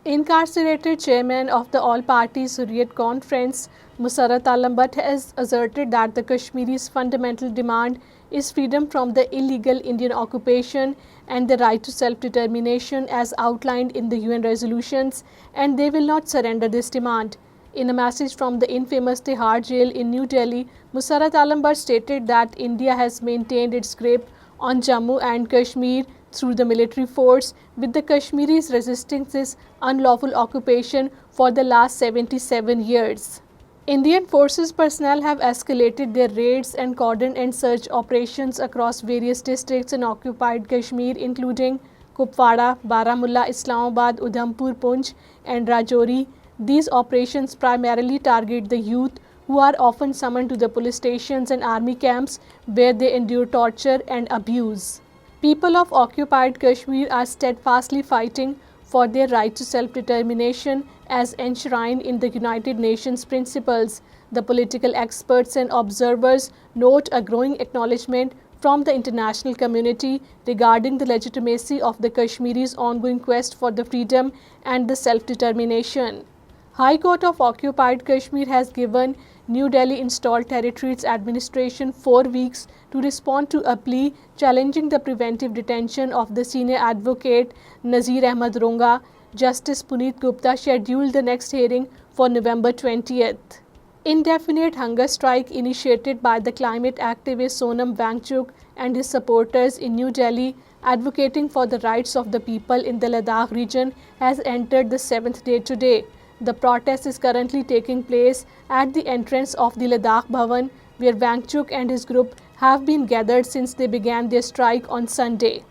Incarcerated Chairman of the All Parties Hurriyat Conference, Masarrat Alam Butt, has asserted that the Kashmiris' fundamental demand is freedom from the illegal Indian occupation and the right to self-determination as outlined in the UN resolutions, and they will not surrender this demand. In a message from the infamous Tihar Jail in New Delhi, Masarrat Alam Butt stated that India has maintained its grip on Jammu and Kashmir through the military force, with the Kashmiris resisting this unlawful occupation for the last 77 years. Indian forces personnel have escalated their raids and cordon and search operations across various districts in occupied Kashmir, including Kupwara, Baramulla, Islamabad, Udhampur, Poonch, and Rajouri. These operations primarily target the youth, who are often summoned to the police stations and army camps where they endure torture and abuse. People of occupied Kashmir are steadfastly fighting for their right to self-determination as enshrined in the United Nations principles. The political experts and observers note a growing acknowledgement from the international community regarding the legitimacy of the Kashmiris' ongoing quest for the freedom and the self-determination. High Court of Occupied Kashmir has given New Delhi installed territories administration 4 weeks to respond to a plea challenging the preventive detention of the senior advocate Nazir Ahmad Ronga. Justice Puneet Gupta scheduled the next hearing for November 20th. Indefinite hunger strike initiated by the climate activist Sonam Wangchuk and his supporters in New Delhi, advocating for the rights of the people in the Ladakh region, has entered the 7th day today. The protest is currently taking place at the entrance of the Ladakh Bhavan, where Wangchuk and his group have been gathered since they began their strike on Sunday.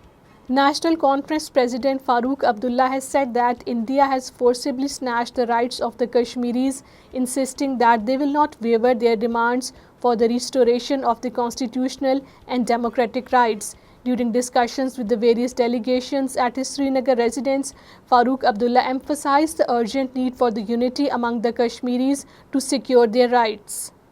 National Conference President Farooq Abdullah has said that India has forcibly snatched the rights of the Kashmiris, insisting that they will not waver their demands for the restoration of the constitutional and democratic rights. During discussions with the various delegations at his Srinagar residence, Farooq Abdullah emphasized the urgent need for the unity among the Kashmiris to secure their rights.